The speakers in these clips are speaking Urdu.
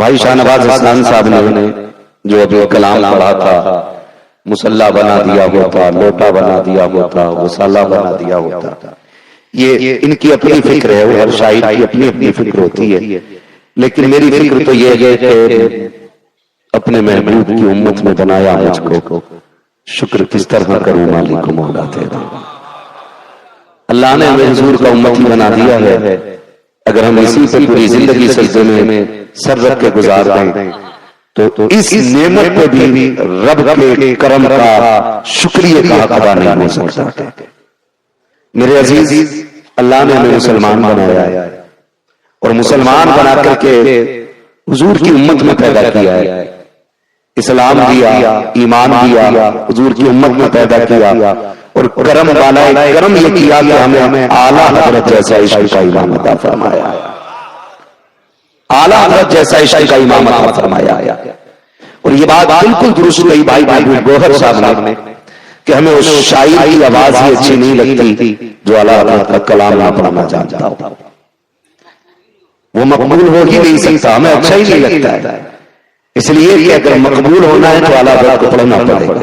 بھائی شاہ نواز حسنان صاحب نے جو ابھی کلام پڑھا تھا، مصلا بنا دیا ہوتا، لوٹا بنا دیا ہوتا، وصالہ بنا دیا ہوتا، یہ ان کی اپنی فکر ہے، وہ ہر شاعر کی اپنی اپنی فکر ہوتی ہے، لیکن میری فکر تو یہ ہے کہ اپنے محبوب کی امت میں بنایا مجھ کو، شکر کس طرح کروں مالک کو مولا تیرا۔ اللہ نے ہمیں حضور کا امتی بنا دیا ہے، اگر ہم اسی پہ پوری زندگی سجدے میں سر رکھ کے گزار دیں تو اس نعمت پہ بھی رب کے کرم کا شکریہ کا حق ادا نہیں ہو سکتا۔ میرے عزیز، اللہ نے ہمیں مسلمان بنایا ہے اور مسلمان بنا کر کے حضور کی امت میں پیدا کیا ہے، اسلام دیا، ایمان دیا، حضور کی امت میں پیدا کیا، اور کرم والا کرم یہ کیا کہ ہمیں اعلیٰ حضرت جیسا عشق کا امام عطا فرمایا، اعلیٰ حضرت جیسا عشق کا امام عطا فرمایا۔ اور یہ بات بالکل درست رہی بھائی گوہر صاحب نے کہ ہمیں اس شاعر کی آواز ہی اچھی نہیں لگتی جو اعلیٰ حضرت کا کلام نہ پڑھنا جانتا ہو، وہ مقبول ہو ہی نہیں سکتا، ہمیں اچھا ہی نہیں لگتا ہے، اس لیے کہ اگر مقبول ہونا ہے تو اعلیٰ حضرت کو پڑھنا پڑے گا۔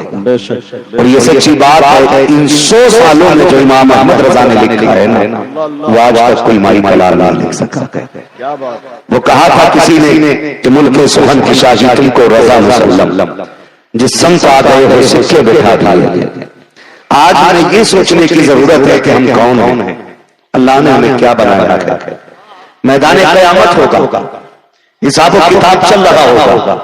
اور یہ سچی بات ہے، ان 100 سالوں میں جو امام احمد رضا نے لکھا ہے نا، وہ آج تک کوئی مائی کلام نہیں لکھ سکا۔ وہ کہا تھا کسی نے کہ ملک سخن کی شاہی تم کو رضا مسلم، جس سمت آ گئے ہو سکے بٹھا دیے۔ آج ہمیں یہ سوچنے کی ضرورت ہے کہ ہم کون ہیں، اللہ نے ہمیں کیا بنایا ہے۔ میدان قیامت ہوگا، حساب و کتاب چل رہا ہوگا،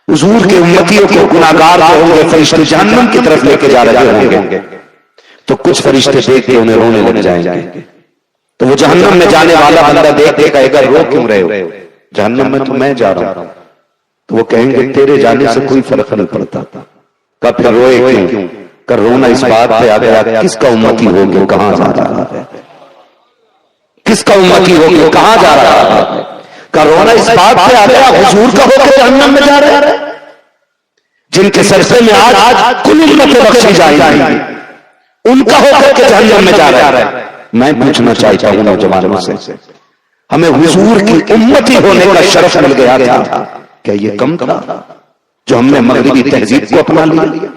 حضور کے امتیوں کو گناہگار ہوں گے، فرشتے جہنم کی طرف لے کے جا رہے ہوں گے، تو کچھ فرشتے دیکھ کے انہیں رونے لگ جائیں گے، تو وہ جہنم میں جانے والا بندہ دیکھ کے کہے گا رو کیوں رہے ہو، جہنم میں تو میں جا رہا ہوں، تو وہ کہیں گے تیرے جانے سے کوئی فرق نہیں پڑتا، کہ پھر روئے کیوں؟ کہ رونا اس بات پہ آ گیا کس کا امتی ہو گیا، کہاں جا رہا ہے، کس کا امتی ہو گیا، کہاں جا رہا ہے۔ کرونا اس بات پہ آ گیا حضور کا ہو کے جہنم میں جا رہے ہیں، جن کے سرسے میں آج کل امتیں بخشی جائیں گی، ان کا ہو کر کے جہنم میں جا رہا ہے۔ میں پوچھنا چاہتا ہوں نوجوانوں سے، ہمیں حضور کی امتی ہونے کا شرف مل گیا تھا، کیا یہ کم تھا جو ہم نے مغربی تہذیب کو اپنا لیا؟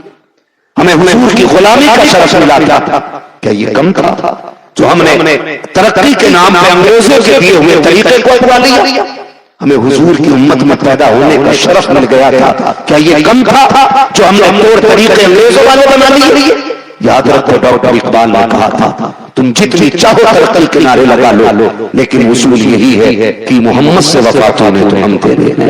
ہمیں حضور کی غلامی کا شرف ملا تھا، کیا یہ کم تھا جو ہم نے ترقی کے نام پہ انگریزوں کے دیے ہوئے طریقے کو اپنا لیا؟ ہمیں حضور کی امت میں پیدا ہونے کا شرف مل گیا تھا، کیا یہ کم تھا جو ہم نے طور طریقے انگریزوں والے بنا لیے؟ یاد رکھو ڈاکٹر اقبال نے کہا تھا تم جتنی چاہو ترقی کنارے لگا لو، لیکن اصول یہی ہے کہ محمد سے وفا تو نے تو ہم تیرے ہیں،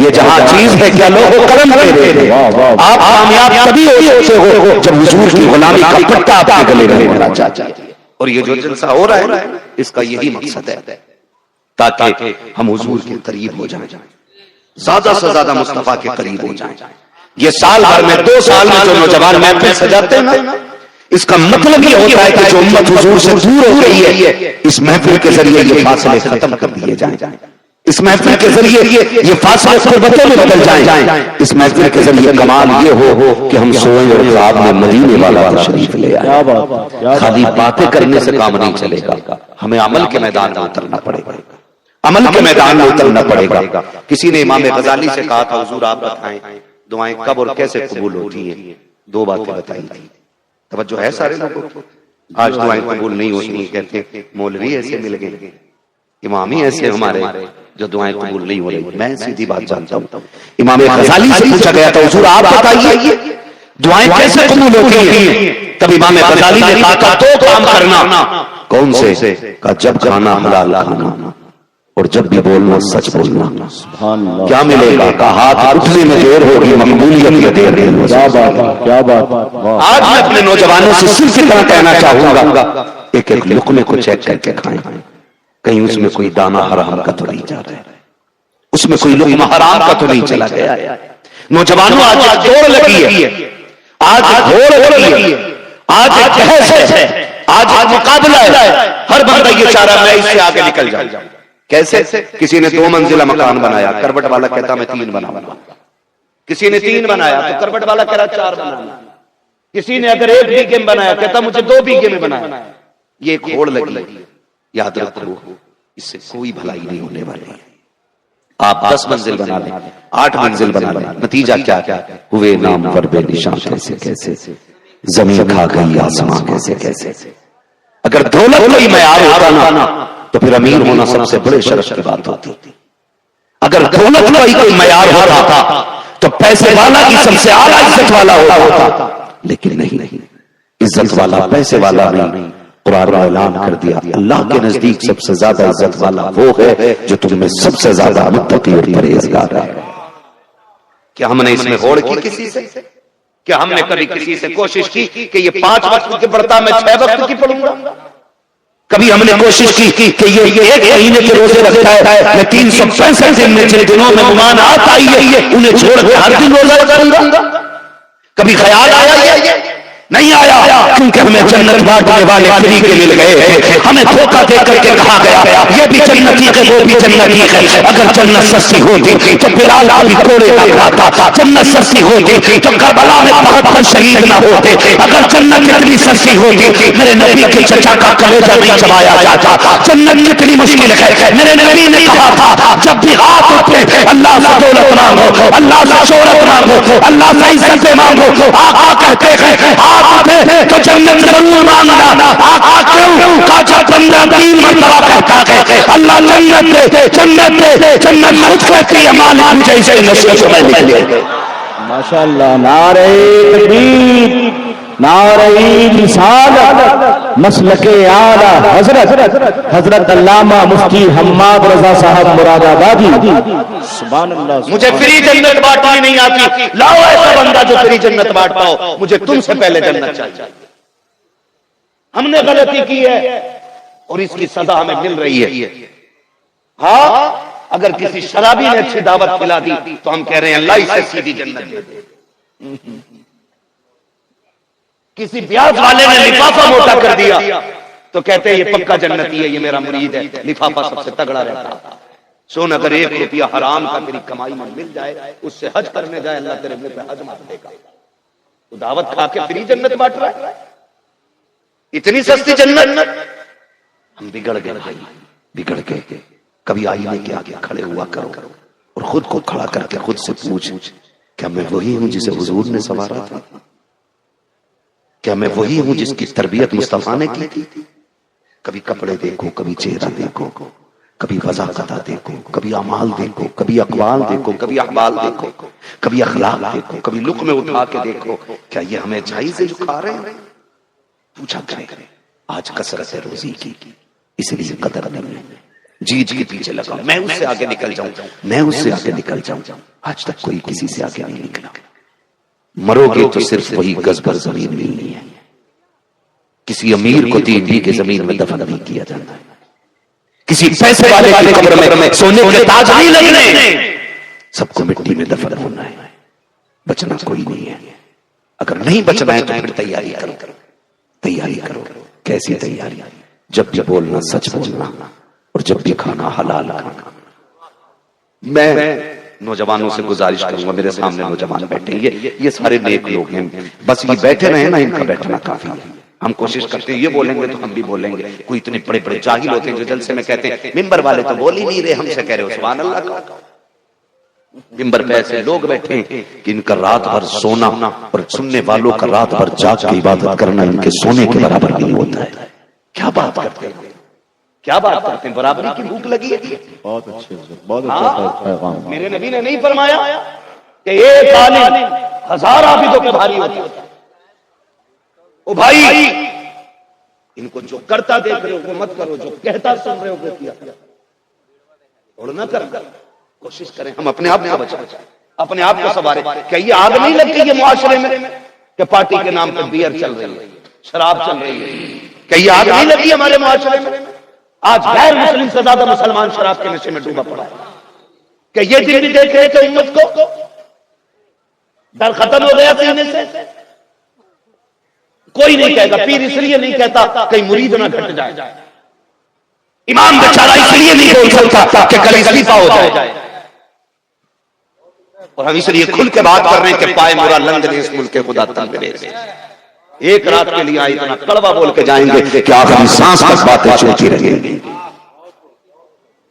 یہ جہاں چیز ہے کیا لوگوں کرم تیرے ہیں۔ آپ کامیاب تبھی ہو سکتے ہو جب حضور کی غلامی کا پٹا آپ کے گلے میں ہونا چاہیے۔ اور یہ جو جلسہ ہو رہا ہے اس کا یہی مقصد ہے، تاکہ ہم حضور کے قریب ہو جائیں، زیادہ سے زیادہ مصطفیٰ کے قریب ہو جائیں۔ یہ سال بھر میں 2 سال میں جو نوجوان محفل سجاتے ہیں نا، اس کا مطلب یہ ہوتا ہے کہ جو امت حضور سے دور ہو گئی ہے، اس محفل کے ذریعے یہ فاصلے ختم کر دیے جائیں، اس محفل کے ذریعے یہ فاصلے قربتوں میں بدل جائیں، اس محفل کے ذریعے کمال یہ ہو کہ ہم سوئیں اور خواب میں مدینے والا تشریف لے آئیں۔ خالی باتیں کرنے سے کام نہیں چلے گا، ہمیں عمل کے میدان میں اترنا پڑے گا، عمل کے میدان میں اترنا پڑے گا۔ کسی نے امام غزالی سے کہا تھا حضور آپ بتائیں دعائیں کب اور کیسے قبول ہوتی ہیں؟ 2 باتیں بتائی تھی، توجہ ہے سارے لوگوں کو؟ آج دعائیں قبول نہیں ہوتی ہیں، کہتے ہیں مولوی ایسے مل گئے، امامی ایسے ہمارے جو دعائیں قبول نہیں ہو رہی۔ میں سیدھی بات جانتا ہوں، امام غزالی سے پوچھا گیا تھا حضور آپ بتائیے دعائیں کیسے قبول ہوتی ہیں؟ تب امام غزالی نے کہا تھا 2 کام کرنا۔ کون سے؟ کہا جب کھانا حلال کھانا اور جب بھی بولنا سچ بولنا۔ کیا ملے گا؟ کہا ہاتھ اٹھنے میں دیر ہوگی، مقبولیت میں دیر نہیں ہوگی۔ کیا بات۔ آج میں اپنے نوجوانوں سے صرف اتنا کہنا چاہوں گا، ایک ایک لقمے کو چیک کر کے کھائیں، کہیں اس میں کوئی دانہ حرام کا تو نہیں جا رہا ہے، اس میں کوئی لقمہ حرام کا تو نہیں چلا گیا ہے۔ نوجوانوں آج ایک دوڑ لگی ہے، آج ہوڑ لگی ہے، آج ایک بحث ہے، آج ایک مقابلہ ہے، ہر بندہ یہ چاہ رہا ہے میں اس سے آگے نکل جاؤں۔ کیسے؟ کسی نے 2 منزلہ مکان بنایا، کروٹ والا کہتا میں 3 بناؤں گا، کسی نے 3 بنایا تو کروٹ والا کہہ رہا 4 بنانا، کسی نے اگر 1 بیگھے میں بنایا کہتا مجھے 2 بیگھے میں بنایا۔ یہ ایک ہوڑ لگی، یاد رکھو اس سے کوئی بھلائی نہیں ہونے والی ہے، آپ 10 منزل بنا لیں، 8 منزل بنا لیں، نتیجہ کیا ہوئے نامور بے نشان کیسے کیسے، زمین کھا گئی آسمان کیسے کیسے۔ اگر دولت کوئی معیار ہوتا نا تو پھر امیر ہونا سب سے بڑے شرف کی بات ہوتی، اگر دولت کوئی معیار ہوتا تو پیسے والا کی سب سے اعلیٰ عزت والا ہوتا، لیکن نہیں، عزت والا پیسے والا نہیں۔ قرآن نے اعلان کر دیا اللہ کے نزدیک سب سے زیادہ عزت والا وہ ہے جو تم میں سب سے زیادہ متقی اور پرہیزگار ہے۔ کیا ہم نے اس میں ہوڑ کی کسی سے؟ کیا ہم نے کبھی کسی سے کوشش کی کہ یہ 5 وقت کی پڑھتا میں 6 وقت کی پڑھوں گا؟ کبھی ہم نے کوشش کی کہ یہ 1 مہینے کے روزے رکھتا ہے میں 365 دن میں جن دنوں میں مہمان آتا ہی ہے انہیں چھوڑ کے ہر دن روزہ رکھوں گا؟ کبھی خیال آیا یہ؟ نہیں آیا، کیونکہ ہمیں جنت بانٹنے والے فری کے مل گئے، ہمیں دھوکہ دے کر کے کہا گیا یہ بھی جنتی ہے وہ بھی جنتی ہے۔ اگر جنت سستی ہوتی تو بلال بھی کوڑے نہ کھاتا، جنت سستی ہوتی تو کربلا میں 72 شہید نہ ہوتے، اگر جنت اتنی سستی ہوتی میرے نبی کے چچا کا کلیجہ نہیں چبایا جاتا۔ جنت کتنی مشکل ہے، میرے نبی نے کہا تھا جب بھی ہاتھ اٹھے اللہ سے دولت مانگو، اللہ سے شہرت مانگو، اللہ سے عزت مانگو۔ آقا کہتے ہیں تو جنت ضرور مانگنا۔ آقا کیوں؟ کہا بندہ 3 مرتبہ کہتا ہے اللہ جنت دے جنت دے، جنت خود کہتی ہے مالک مجھے اسے نصیب میں لے لے۔ ماشاءاللہ، نعرہ تکبیر، نعرہ رسالت، مسلک اعلی حضرت علامہ مفتی حماد رضا صاحب مراد آبادی۔ سبحان اللہ۔ مجھے فری جنت بانٹنی نہیں آتی، لاؤ ایسا بندہ جو فری جنت بانٹ پاؤ، مجھے تم سے پہلے جنت چاہیے۔ ہم نے غلطی کی ہے اور اس کی سزا ہمیں مل رہی ہے۔ ہاں اگر کسی شرابی نے اچھی دعوت کھلا دی تو ہم کہہ رہے ہیں اللہ اسے سیدھی جنت دے دے۔ کسی بیاض والے نے لفافہ موٹا کر دیا تو کہتے ہیں یہ پکا جنتی ہے، یہ میرا مرید ہے، لفافہ سب سے تگڑا رہتا ہے۔ سن اگر 1 روپیہ حرام کا تیری کمائی میں مل جائے اس سے حج کرنے جائے اللہ تیرے منہ پہ حج مار دے گا۔ تو دعوت کھا کے فری جنت بانٹ رہا ہے، اتنی سستی جنت۔ ہم بگڑ گئے بھائی، بگڑ گئے۔ کبھی آئینے کے آگے کھڑے ہوا کرو اور خود کو کھڑا کر کے خود سے پوچھ کیا میں وہی ہوں جسے حضور نے سنوارا تھا؟ کیا میں وہی ہوں جس کی تربیت مصطفیٰ نے کی تھی؟ کبھی کپڑے دیکھو، کبھی چہرہ دیکھو، کبھی وضاحت دیکھو، کبھی اعمال دیکھو، کبھی اقوال دیکھو، کبھی احوال دیکھو، کبھی اخلاق دیکھو، کبھی لک میں اٹھا کے دیکھو کیا یہ ہمیں جائز ہے جو کھا رہے ہیں؟ پوچھا کرے۔ آج کثرت روزی کی اس لیے قدر نہیں، جیت کے پیچھے لگا میں اس سے آگے نکل جاؤں، میں اس سے آگے نکل جاؤں۔ آج تک کوئی کسی سے آگے نہیں نکلا۔ مرو گے تو صرف وہی گز بھر زمین ملنی ہے، کسی امیر کو 3 بیگھے زمین میں دفن نہیں کیا جاتا ہے، کسی پیسے والے کی قبر میں سونے کے تاج نہیں لگنے، سب کو مٹی میں دفن ہونا ہے، بچنا کوئی نہیں ہے۔ اگر نہیں بچنا ہے تو پھر تیاری کرو، تیاری کرو۔ کیسی تیاری؟ جب بھی بولنا سچ بولنا اور جب بھی کھانا حلال کھانا۔ میں نوجوانوں سے گزارش کروں گا، میرے سامنے نوجوان بیٹھے ہیں، یہ سارے نیک لوگ ہیں، بس یہ بیٹھے رہے نا، ان کا بیٹھنا کافی ہے۔ ہم کوشش کرتے ہیں یہ بولیں گے تو ہم بھی بولیں گے۔ کوئی اتنے بڑے بڑے جاہل ہوتے ہیں جو جلسے میں کہتے ہیں منبر والے تو بول ہی نہیں رہے، ہم سے کہہ رہے ہو سبحان اللہ کا۔ منبر پہ ایسے لوگ بیٹھے ہیں کہ ان کا رات بھر سونا اور سننے والوں کا رات بھر جاگ کے عبادت کرنا ان کے سونے کے برابر نہیں ہوتا ہے۔ کیا بات کرتے ہیں، کیا بات کرتے ہیں، برابری کی بھوک لگی ہے۔ بہت اچھے، بہت اچھا۔ میرے نبی نے نہیں فرمایا کہ ایک عالم 1000 عابدوں کے بھاری ہوتا ہے؟ او بھائی ان کو جو کرتا دیکھ رہے ہو وہ مت کرو، جو کہتا سن رہے ہو وہ کیا اور نہ کر۔ کوشش کریں ہم اپنے آپ کو بچائیں، اپنے آپ کو سنواریں۔ کیا یہ آگ نہیں لگ گئی ہے معاشرے میں کہ پارٹی کے نام پر بیئر چل رہی ہے، شراب چل رہی ہے؟ کیا یہ آگ نہیں لگی ہمارے معاشرے میں؟ آج غیر مسلم سے زیادہ مسلمان شراب کے نشے میں ڈوبا پڑا ہے۔ کہ یہ دن بھی دیکھ رہے کہ امت کو ڈر ختم ہو گیا سینے سے؟ کوئی نہیں کہے گا، پیر اس لیے نہیں کہتا کہیں مرید نہ گھٹ جائے، امام بیچارہ اس لیے نہیں بول سکتا کہ کل استعفا ہو جائے، اور ہم اس لیے کھل کے بات کر رہے ہیں کہ پائے مرا لنگ نے اس ملک کے خدا تنگ دے دے۔ ایک رات کے لیے اتنا کڑوا بول کے جائیں گے کہ آخری سانس تک باتیں چلتی رہیں گی۔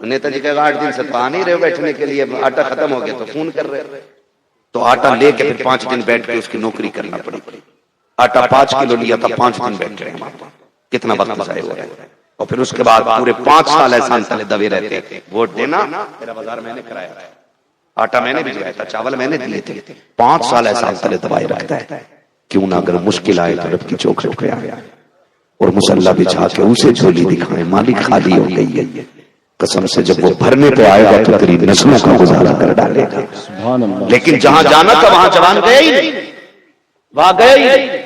نیتا جی کہا 8 دن سے تو آ نہیں رہے بیٹھنے کے لیے، آٹا ختم ہو گیا تو فون کر رہے، تو آٹا لے کے پھر 5 دن بیٹھ کے اس کی نوکری کرنا پڑی. آٹا 5 کلو لیا تھا، 5 دن بیٹھ رہے ہیں، کتنا وقت ضائع ہو رہا ہے. اور پھر اس کے بعد پورے 5 سال ایسان تلے دبے رہتے، ووٹ دینا میرا بازار میں نے کرایا، آٹا میں نے بھجوایا تھا، چاول میں نے دیے تھے، 5 سال ایسان تلے دبائے رکھتا ہے. کیوں نہ اگر مشکل آئے تو رب کی چوکھٹ پہ آیا اور مصلی بچھا کے اسے جھولی دکھائے، مالک خالی ہو گئی ہے. قسم سے جب وہ بھرنے پہ آئے گا تو تیری نسلوں کا گزارا کر ڈالے گا. لیکن جہاں جانا تھا وہاں جوان گئے ہی نہیں، وہاں گئے ہی نہیں.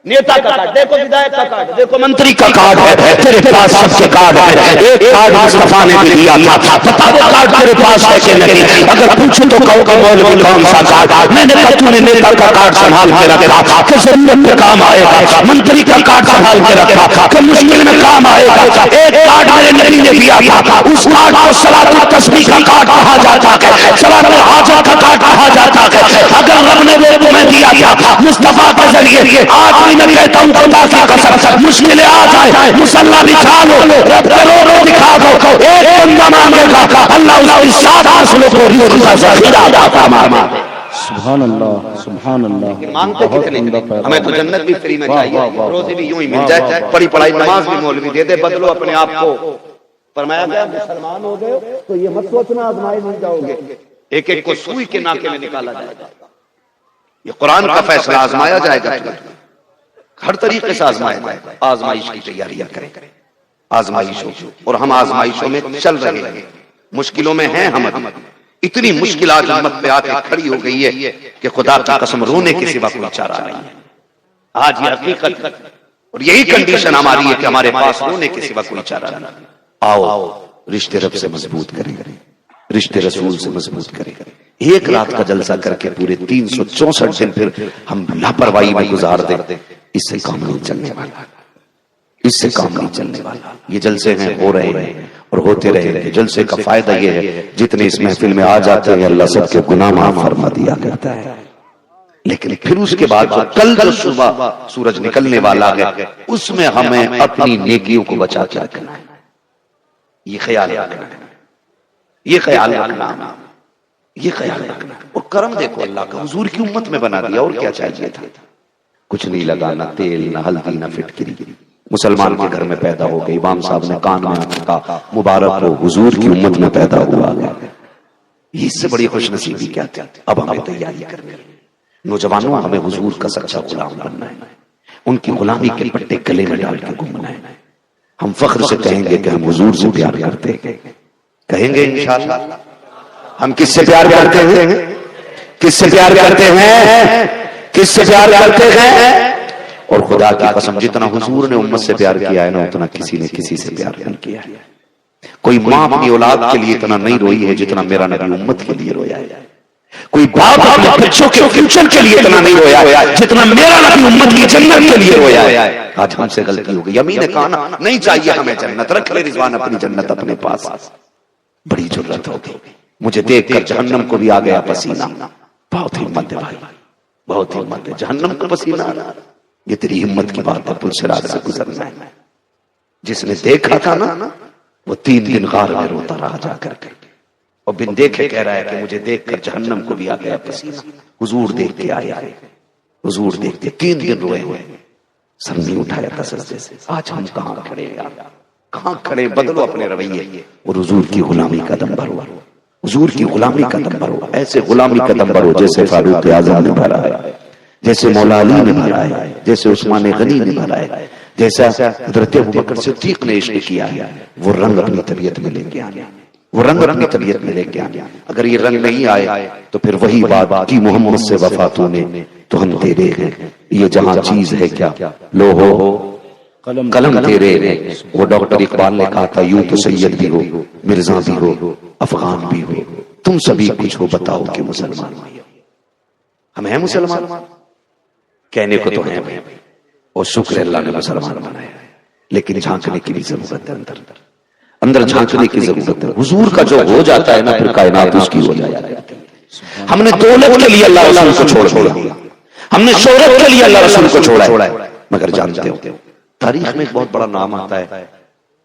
نیتا کا کارڈ دیکھو، ہدایت کا کارڈ دیکھو، منتری کا کارڈ ہے، تیرے پاس سب سے کارڈ ہے. ایک کارڈ مصطفیٰ نے بھی دیا تھا، بتا دے کارڈ تیرے پاس ہے کہ نہیں. اگر پوچھو تو کہو کہ مولوی کون سا کارڈ؟ میں نے کہا تو نے نیتا کا کارڈ سنبھال کے رکھا کہ ضرورت پہ کام آئے گا، منتری کا کارڈ سنبھال کے رکھا کہ مشکل میں کام آئے گا. ایک کارڈ میرے نبی نے دیا تھا، اس کارڈ کو صلاۃ التسبیح کا کارڈ کہا جاتا ہے، صلاۃ الحاجہ کا کارڈ کہا جاتا ہے. اگر رب نے وہ تمہیں دیا تھا مصطفیٰ کے ذریعے، آج بھی میں کہتا ہوں خدا کی قسم، مشکلیں آ جائے مصلی بچھا لو، رب کے رو رو دکھا دو، ایک بندہ مانگے گا اللہ اس کی 7 نسلوں کو رزق کا ذخیرہ عطا فرما دے. سبحان اللہ سبحان اللہ. مانگتے کتنے؟ ہمیں تو جنت بھی فری میں چاہیے، روزی بھی یوں ہی مل جائے، پڑھی پڑھائی نماز بھی مولوی دے دے، بدلو اپنے آپ کو. فرمایا گیا مسلمان ہو گئے تو یہ مت سوچنا آزمائے نہیں جاؤ گے، ایک ایک کو سوئی کے ناکے میں نکالا جائے گا. یہ قرآن کا فیصلہ، آزمایا جائے گا، ہر طریقے سے آزمایا جائے گا. آزمائش کی تیاریاں کریں، آزمائشوں، اور ہم آزمائشوں میں چل رہے ہیں، مشکلوں میں ہیں ہم. اتنی مشکلات امت پہ آ کے کھڑی ہو گئی ہے کہ خدا کی قسم رونے کے سوا کوئی چارہ نہیں ہے. آج یہ حقیقت اور یہی کنڈیشن ہماری ہے کہ ہمارے پاس رونے کے سوا کوئی چارہ نہیں. آؤ رشتے رب سے مضبوط کریں، رشتے رسول سے مضبوط کریں. ایک رات کا جلسہ کر کے پورے 364 دن پھر ہم لاپرواہی میں گزار دیں، اس سے کام نہیں چلنے والا، اس سے کام نہیں چلنے والا. یہ جلسے ہیں، ہو رہے ہیں اور ہوتے رہے گے. جلسے کا فائدہ یہ ہے جتنے اس محفل میں آ جاتے ہیں اللہ سب کے گناہ معاف فرما دیا کرتا ہے. لیکن پھر اس کے بعد کل جو صبح سورج نکلنے والا ہے اس میں ہمیں اپنی نیکیوں کو بچا کے رکھنا ہے. یہ خیال رکھنا ہے، یہ خیال رکھنا ہے، یہ خیال رکھنا. اور کرم دیکھو اللہ کا، حضور کی امت میں بنا دیا، اور کیا چاہیے تھا؟ کچھ نہیں لگا، نہ تیل نہ ہلدی نہ فٹکری. مسلمان کے گھر میں پیدا ہو گئی، امام صاحب نے کان میں کہا مبارک ہو حضور کی امت میں پیدا ہوا. اس سے بڑی خوش نصیبی کیا تھی؟ اب ہمیں تیاری کرنی ہے. نوجوانوں ہمیں حضور کا سچا غلام بننا ہے، ان کی غلامی کے پٹے گلے میں ڈال کے گھومنا ہے. ہم فخر سے کہیں گے کہ ہم حضور سے پیار کرتے ہیں، کہیں گے انشاءاللہ. ہم کس سے پیار کرتے ہیں؟ کس سے پیار کرتے ہیں؟ کس سے پیار کرتے ہیں؟ اور خدا کی قسم جتنا حضور نے امت سے پیار کیا ہے نا اتنا کسی نے کسی سے پیار نہیں کیا ہے. کوئی ماں اپنی اولاد کے لیے اتنا نہیں روئی ہے جتنا میرا نبی امت کے لیے رویا ہے. کوئی باپ اپنے بچوں کے فیوچر کے لیے اتنا نہیں رویا ہے جتنا میرا نبی امت کی جنت کے لیے رویا ہے. آج ہم سے غلطی ہو گئی. امین نے کہا نا نہیں چاہیے ہمیں جنت، رکھ لے رضوان اپنی جنت اپنے پاس. بڑی ضرورت ہوگی. مجھے دیکھ کر جہنم کو بھی آ گیا پسینہ. بہت ہمت ہے بھائی، بہت ہمت ہے. جہنم کو پسینہ آ رہا، یہ تیری ہمت کی بات ہے. پل صراط سے گزرنا ہے. جس نے دیکھا تھا نا وہ 3 دن غار میں روتا رہا جا کر کے، اور بن دیکھے کہہ رہا ہے کہ مجھے دیکھ کر جہنم کو بھی آ گیا پسینہ. حضور دیکھ کے آیا ہے، حضور دیکھ کے 3 دن روئے ہوئے، سر نہیں اٹھایا تھا سجدے سے. آج ہم کہاں کھڑے ہیں؟ کہاں کھڑے؟ بدلو اپنے رویے اور حضور کی غلامی کا دم بھرو، حضور کی غلامی کا دم بھرو. ایسے غلامی کا دم بھرو جیسے فاروق اعظم نے بھرا ہے، جیسے مولا علی نے بھرا ہے، جیسے عثمان غنی نے بھرا ہے، جیسا حضرت ابوبکر صدیق نے عشق کیا ہے. وہ رنگ اپنی طبیعت میں لے کے آنے، وہ رنگ اپنی طبیعت میں لے کے آنے. اگر یہ رنگ نہیں آئے تو پھر وہی بات کی محمد سے وفا تو نے تو ہم تیرے ہیں. یہ جہاں چیز ہے کیا لو ہو قلم تیرے ہیں. وہ ڈاکٹر اقبال نے کہا تھا یوں تو سید بھی ہو، مرزا بھی ہو، افغان بھی ہو، تم سبھی کچھ ہو، بتاؤ کہ مسلمان بھی ہو. ہم ہیں مسلمان؟ کہنے کو تو ہیں بھائی، اور شکر اللہ نے مسلمان بنایا ہے، لیکن جھانکنے کی بھی ضرورت ہے. اندر جھانکنے کی ضرورت ہے. حضور کا جو ہو جاتا ہے نا پھر کائنات اس کی ہو جاتی ہے. ہم نے دولت کے لیے اللہ رسول کو چھوڑ دیا، ہم نے شہرت کے لیے اللہ رسول کو چھوڑا ہے. مگر جانتے ہو تاریخ میں ایک بہت بڑا نام آتا ہے،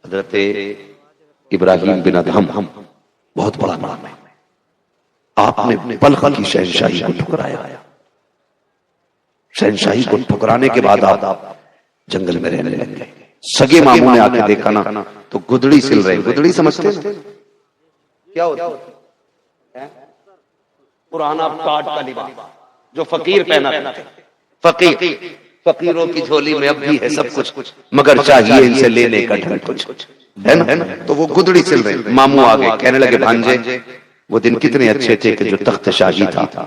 حضرت ابراہیم بن ادہم بہت بڑا نام ہے. آپ نے بلخ کی شہنشاہی کو ٹھکرایا. شہنشاہی کو ٹھکرانے کے بعد آپ جنگل میں رہنے لگ گئے. سگے ماموں نے آ کے دیکھا نا تو گدڑی سل رہے. گدڑی سمجھتے ہیں کیا ہوتا ہے؟ پرانا کاٹ کا لباس جو فقیر پہنا تھا. فقیروں کی جھولی میں اب بھی ہے سب کچھ مگر چاہیے ان سے لینے کا ڈھنگ کچھ ہے نا. تو وہ گدڑی سل رہے. ماموں آ گئے کہنے لگے بھانجے وہ دن کتنے اچھے تھے کہ جو تخت شاہی تھا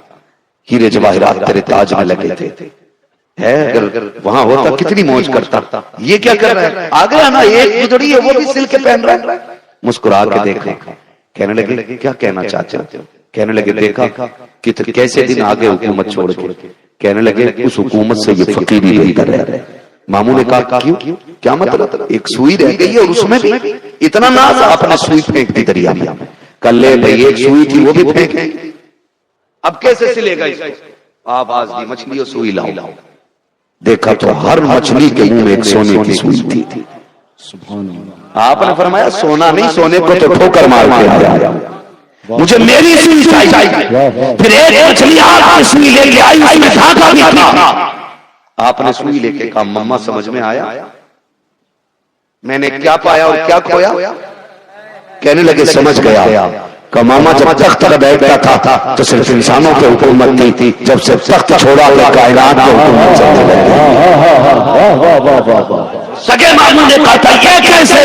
ہیرے جواہرات تیرے تاج میں لگے تھے. اگر وہاں ہوتا کتنی موج کرتا. یہ کیا کر رہا ہے؟ آ گیا نا ایک گدڑی ہے وہ بھی سل کے پہن رہا ہے. مسکرا کے دیکھا. کہنے لگے کیا کہنا چاہتے ہو؟ کہنے لگے دیکھا کہ کیسے دن آگے حکومت چھوڑ کے. کہنے لگے اس حکومت سے یہ فقیری بہتر ہے. ماموں نے کہا کیوں؟ کیا مطلب؟ ایک سوئی رہ گئی ہے اور اس میں بھی اتنا ناز. آپ نے سوئی پھینک دی دریا میں. کل لے بھائی ایک سوئی تھی وہ بھی پھینک. اب کیسے سلے گا اس کو؟ آواز دی مچھلی اور سوئی لاؤ. دیکھا تو ہر مچھلی کے منہ میں ایک سونے کی سوئی تھی. آپ نے فرمایا سونا نہیں سونے کو تو ٹھوکر مار کے آیا. مجھے میری سوئی چاہیے. پھر ایک مچھلی آپ نے سوئی لے کے آئی اس میں دھاگا بھی تھا. آپ نے سوئی لے کے کہا مما سمجھ میں آیا میں نے کیا پایا اور کیا کھویا؟ کہنے لگے سمجھ گیا. ماما جب تخت پر بیٹھتا تھا تو صرف انسانوں کی حکومت تھی. جب سے تخت چھوڑا تو کائنات کی حکومت چلنے لگی. سگے ماموں نے کہا تھا یہ کیسے؟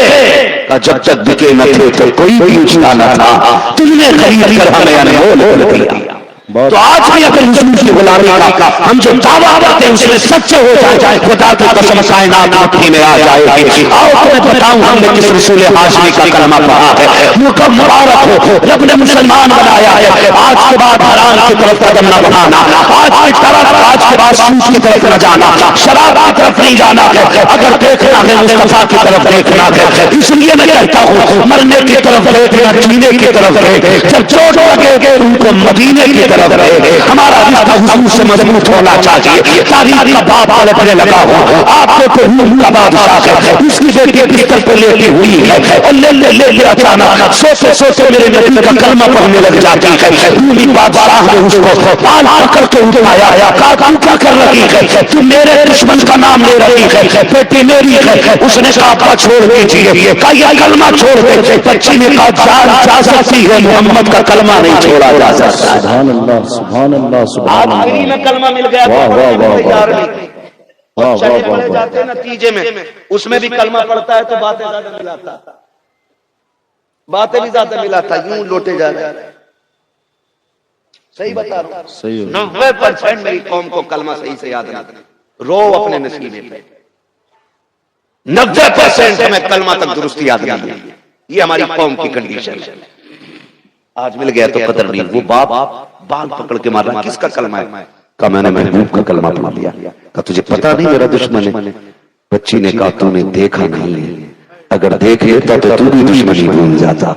جب تک بکے نہ تھے تو کوئی پوچھتا نہ تھا. تم نے خرید کر ہمیں انمول دیا. تو آج بھی اگر حضور کی غلامی کا ہم جو دعویٰ کرتے ہیں اس میں سچے ہو جائے خدا کی قسم کائنات مٹھی میں آ جائے گی. آؤ تمہیں بتاؤں ہم نے کس رسول ہاشمی کا کلمہ پڑھا ہے. کب مبارک ہو رب نے مسلمان بنایا ہے. آج کے بعد حرام کی طرف قدم نہ بڑھانا. آج کے بعد سود کی طرف نہ جانا. شراب کی طرف نہیں جانا ہے. اگر دیکھنا ہے مصطفیٰ کی طرف دیکھنا ہے. اس لیے میں کہتا ہوں مرنے کی طرف دیکھنا جینے کی طرف دیکھ. جب چوٹ لگے گے ان کو مدینے کی طرف. ہمارا رشتہ حضور سے مضبوط ہونا چاہیے. تاریخ کا باپ پلٹنے لگا ہو. آپ کو تو روح کا بادشاہ ہے. اس کی بیٹی بستر پہ لیٹی ہوئی ہے اور لے اچانک سوچے میرے نبی کا کلمہ پڑھنے لگ جاتی ہے. روحی بادشاہ نے اس کو پال کر کے اٹھایا. کہا کیا کر رہی ہے؟ تم میرے دشمن کا نام لے رہی ہے. بیٹی میری ہے. اس نے کہا چھوڑ دیجیے. کہا یہ کلمہ چھوڑ دے. بچی نے کہا جان جا سکتی ہے محمد کا کلمہ نہیں چھوڑا جا سکتا. سبحان اللہ سبحان اللہ سبحان اللہ. آخری میں کلمہ مل گیا تو چلے پڑے جاتے ہیں نتیجے میں اس میں بھی کلمہ پڑتا ہے تو باتیں زیادہ ملاتا. باتیں بھی زیادہ ملاتا. یوں لوٹے جا رہے ہیں. صحیح بتا رہا ہوں. 90% میری قوم کو کلمہ صحیح سے یاد نہیں. رو اپنے نصیبے پہ. 90% ہمیں کلمہ تک درست یاد نہیں. یہ ہماری قوم کی کنڈیشن ہے. آج مل گیا تو قدر نہیں. وہ باپ بال پکڑ کے مار رہا کس کا کلمہ ہے؟ کہا میں نے محبوب کا کلمہ پڑھ لیا. کہا تجھے پتا نہیں میرا دشمن ہے؟ بچی نے کہا تو نے دیکھا نہیں. اگر دیکھ لیتا تو تو بھی دشمنی بھول جاتا.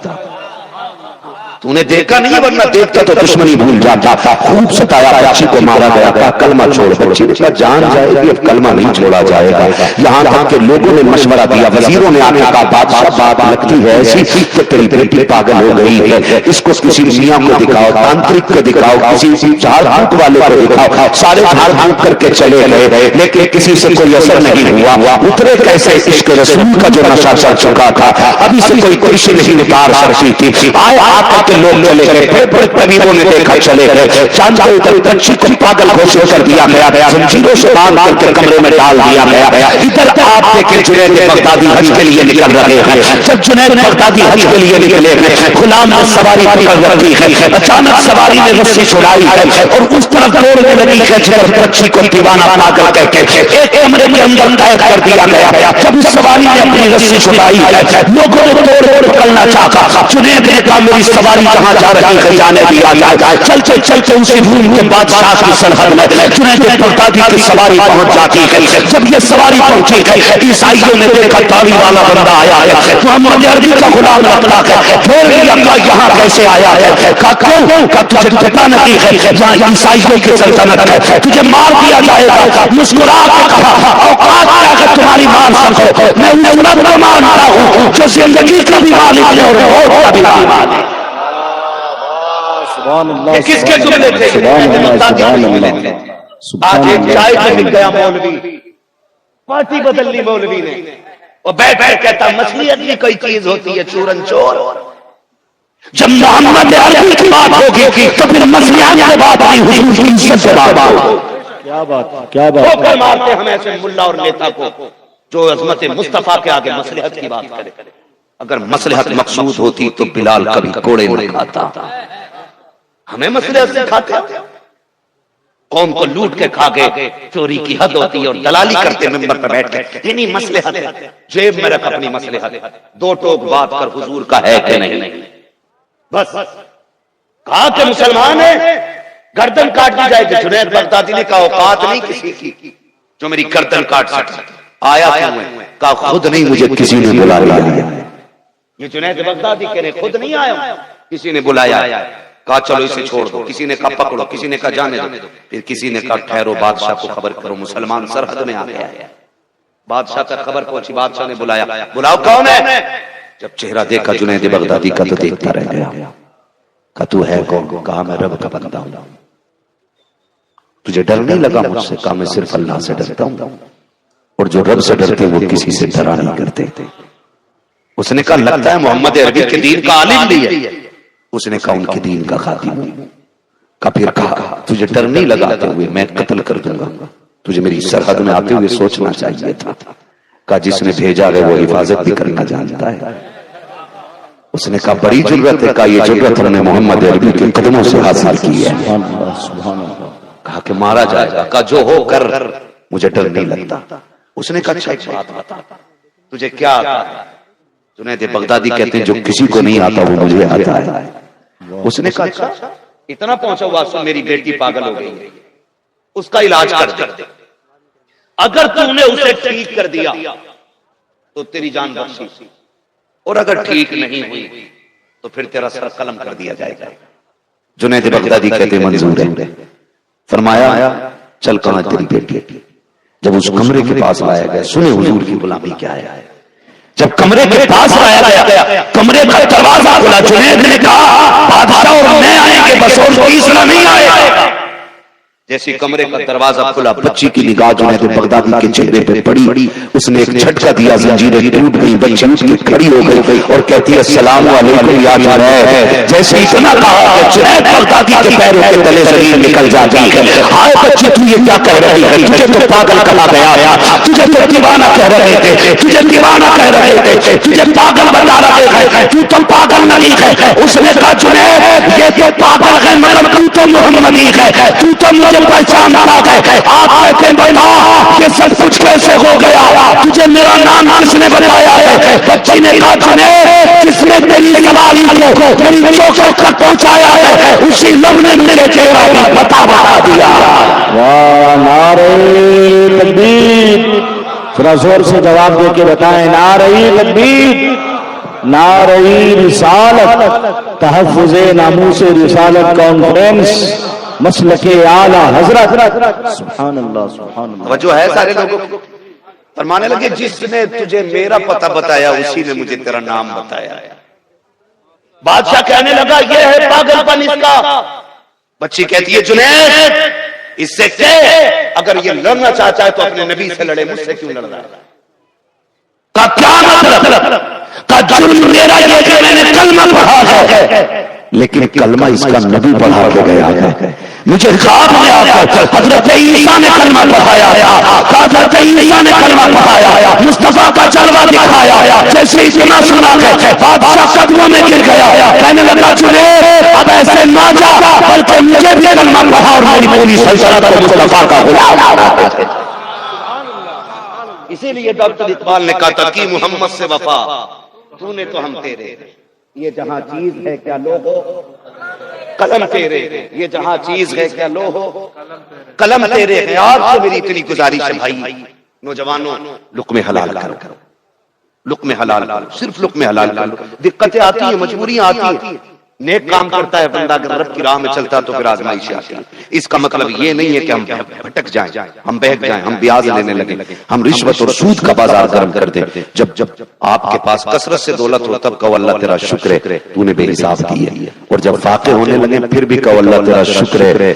تو نے دیکھا نہیں ورنہ دیکھتا تو دشمنی بھول جاتا. خوب ستایا بچی کو مارا گیا. کہا کلمہ چھوڑ. بچی نے کہا جان جائے گی اب کلمہ نہیں چھوڑا جائے گا. یہاں تک کہ لوگوں نے مشورہ دیا. وزیروں نے آنے کہا بادشاہ بات لگتی ہے ایسی کہ تیری بیٹی پاگل ہو گئی ہے. اس کو کسی میاں کو دکھاؤ تانترک کو دکھاؤ کسی جھاڑ پھونک والے کو دکھاؤ. سارے جھاڑ پھونک کر کے چلے گئے لیکن کسی سے کوئی اثر نہیں ہوا. اترے کیسے عشق رسول کا جو نشہ چڑھ چکا تھا ابھی سے کوئی کوشش نہیں اتار سکتی تھی. آئے آ کے لوگ چلے گئے. بڑے بڑے طبیبوں نے دیکھا چلے گئے. چاند کے اوپر بچی کو پاگل گھوشت کر دیا گیا. زنجیروں سے باندھ کر کے کمرے میں ڈال دیا گیا. ادھر آپ دیکھیں جنید بغدادی حج کے لیے نکل رہے ہیں. جب جنید بغدادی حج کے لیے نکلے ہیں غلام نے سواری پکڑ رکھی ہے. اچانک سواری نے رسی چھڑائی ہے اور اس طرف دوڑنے لگی ہے جب بچی کو دیوانہ پاگل کہہ کے ایک کمرے کے اندر قید کر دیا گیا. جب اس سواری نے اپنی رسی چھڑائی ہے لوگوں نے دوڑ دوڑ نکلنا چاہا. جنید نے کہا میری سواری سواری جہاں جا رہی ہے جانے دیا جائے. چلتے چلتے اسی روم کے بادشاہ کی سرحد میں جنید بغدادی کی سواری پہنچ جاتی ہے. جب یہ سواری پہنچی ہے عیسائیوں نے دیکھا تاوی والا بندہ آیا ہے, محمد عربی کا غلام لکڑا ہے. پھر لکڑا یہاں کیسے آیا ہے؟ کہا کیوں؟ کہا تجھے پتا نہیں ہے یہاں عیسائیوں کی سلطنت ہے, تجھے مار دیا جائے گا. مسکرا کے کہا اوقات کیا کہ تمہاری مار سکو, میں اس رب کو مانتا ہوں جو زندگی کا بھی مالک ہے اور موت کا بھی مالک ہے. یہ کس کے جملے تھے؟ آج ایک چائے پہ لکھ گیا مولوی, پارٹی بدل لی مولوی نے, وہ بیٹھ کر کہتا مصلیحت بھی کوئی چیز ہوتی ہے چورن چور. جب محمد عربی کی بات ہوگی تو پھر مصلیحت کی بات نہیں, حضور کی عزت سے بات ہوگی. کیا بات, کیا بات. ٹھوکر مارتے ہم ایسے ملا اور نیتا کو جو عظمت مصطفیٰ کے آگے مصلحت کی بات کرے. اگر مصلحت مقصود ہوتی تو بلال کبھی کوڑے نہ کھاتا. ہمیں مصلحت سے کھاتے, قوم کو لوٹ کے کھا گئے. چوری کی حد ہوتی ہے اور دلالی کرتے ممبر پہ بیٹھ کے یہ نہیں مصلحت ہے, جیب میں رکھ اپنی مصلحت. دو ٹوک بات کر حضور کا ہے کہ نہیں. بس کہا کہ مسلمان ہے گردن کاٹ دی جائے گی. جنید بغدادی نے کہا اوقات نہیں کسی کی جو میری گردن کاٹ سکتا. آیا کیوں ہے؟ کہا خود نہیں, مجھے کسی نے بلا لیا. یہ جنید بغدادی کہہ رہے خود نہیں آیا, کسی نے بلایا. کہا چلو اسے چھوڑ دو. کسی نے کہا پکڑو, کسی نے کہا جانے دو, پھر کسی نے کہا ٹھہرو بادشاہ کو خبر کرو مسلمان سرحد میں آ گیا ہے. بادشاہ تک خبر پہنچی, بادشاہ نے بلایا. بلاؤ کون ہے؟ جب چہرہ دیکھا جنید بغدادی کا تو دیکھتا رہ گیا. کہا تو ہے کون؟ کہا میں رب کا بندہ ہوں. تجھے ڈر نہیں لگا مجھ سے؟ کہا میں صرف اللہ سے ڈرتا ہوں, اور جو رب سے ڈرتے وہ کسی سے ڈرا نہیں کرتے. اس نے کہا لگتا ہے محمد عربی کے دین کا عالم بھی ہے. اس نے کہا ان کے دین کا خادم ہوں. کا پھر کہا تجھے ڈر نہیں لگاتے ہوئے میں قتل کر دوں گا, تجھے میری سرحد میں آتے ہوئے سوچنا چاہیے تھا. کہا جس نے بھیجا ہے وہ حفاظت بھی کرنا جانتا ہے. اس نے کہا بڑی جرت ہے. کہا یہ جرت ہم نے محمد عربی کے قدموں سے حاصل کی ہے. کہا کہ مارا جائے گا. کہا جو ہو کر, مجھے ڈر نہیں لگتا. اس نے کہا اچھا ایک بات بتا, تجھے کیا آتا ہے؟ جنید بغدادی کہتے ہیں جو کسی کو نہیں آتا وہ مجھے آتا ہے. اس نے کہا اچھا اتنا پہنچا ہوا سن میری بیٹی پاگل ہو گئی, اس کا علاج کر دے. اگر تم نے اسے ٹھیک کر دیا تو تیری جان بخشی, اور اگر ٹھیک نہیں ہوئی تو پھر تیرا سر قلم کر دیا جائے گا. جنید بغدادی کہتے ہیں منظور ہے. فرمایا چل کہاں تیری بیٹی. جب اس کمرے کے پاس لایا گیا, سنے حضور کی غلامی کیا ہے. جب کمرے کے پاس لایا گیا, کمرے کا دروازہ کھلا. جنید نے کہا بادشاہ اور میں آئیں گے بس, اور تیسرا نہیں آئے گا. جیسی کمرے کا دروازہ کھلا, بچی کی نگاہ جنید بغدادی کے چہرے پہ پڑی. اس نے ایک جھٹکا دیا, زنجیریں ٹوٹ گئی. بچی اٹھ کے کھڑی ہو گئی اور کہتی ہے السلام علیکم یا جنید. جیسے اتنا کہا کہ جنید بغدادی کے پیروں کے تلے زمین نکل جاتی ہے. ہائے بچی تو یہ کیا کہہ رہی ہے؟ تجھے تو پاگل کہا گیا, تجھے تو دیوانہ کہہ رہے تھے, تجھے دیوانہ کہہ رہے تھے, تجھے پاگل بتا رہے تھے, تو پاگل نہیں ہے. اس نے کہا جنید یہ تو پاگل ہے مگر تو محمدی ہے, تو مجھے پہچان رہا ہے. آپ کہتے ہیں بھائی یہ سب کچھ کیسے ہو گیا؟ تجھے میرا نام کس نے بتایا ہے؟ بچی نے کہا جنید جس نے تیری سواری کو میری چوکوں تک پہنچایا ہے اسی لوگ نے میرے چہرہ پر پتا بتا دیا. واہ نعرہ تکبیر, ذرا زور سے جواب دے کے بتائیں نعرہ تکبیر, نعرہ رسالت, تحفظ ناموس رسالت کانفرنس, مسلک اعلی حضرت. سبحان اللہ سبحان اللہ. وجہ ہے سارے لوگوں کو فرمانے لگے جس نے تجھے میرا پتہ بتایا اسی نے مجھے تیرا نام بتایا. بادشاہ کہنے لگا یہ ہے پاگل پن اس کا. بچی کہتی ہے جنید اس سے کہ اگر یہ لڑنا چاہتا ہے تو اپنے نبی سے لڑے, مجھ سے کیوں لڑ رہا ہے؟ کا کیا مطلب؟ کا جرم میرا یہ کہ میں نے کلمہ پڑھا ہے, لیکن کلمہ اس کا نبی پڑھا کے گیا ہے. مجھے خواب میں آ کر حضرت عیسیٰ نے کلمہ پڑھایا, حضرت عیسیٰ نے کلمہ پڑھایا, مصطفیٰ کا جلوہ دکھایا. جیسے اتنا سنا ہے بادشاہ قدموں میں گر گیا, کہنے لگا جنید اب ایسے نہ جا بلکہ مجھے بھی کلمہ پڑھا اور میری پوری سلطنت کو مصطفیٰ کا غلام. اسی لیے ڈاکٹر اقبال نے کہا تھا کہ محمد سے وفا تو نے تو ہم تیرے. یہ جہاں چیز ہے کیا لو ہو قلم تیرے ہیں، یہ جہاں چیز ہے کیا لو ہو قلم تیرے ہیں۔ آپ سے میری اتنی گزارش ہے بھائی نوجوانوں، لقمے حلال کرو، لقمے حلال کرو، صرف لقمے حلال کرو۔ دقتیں آتی ہیں، مجبوریاں آتی ہیں، نیک کام کرتا ہے بندہ، اگر رب کی راہ میں چلتا تو پھر آزمائشیں آتی ہیں۔ اس کا مطلب یہ نہیں ہے کہ ہم بھٹک جائیں، ہم بہک جائیں، ہم بیاض لینے لگے، ہم رشوت اور سود کا بازار گرم کر دیں۔ جب آپ کے پاس کثرت سے دولت ہو تب کہو اللہ تیرا شکر ہے تو نے بے حساب دی ہے، اور جب فاقے ہونے لگے پھر بھی کہو اللہ تیرا شکر ہے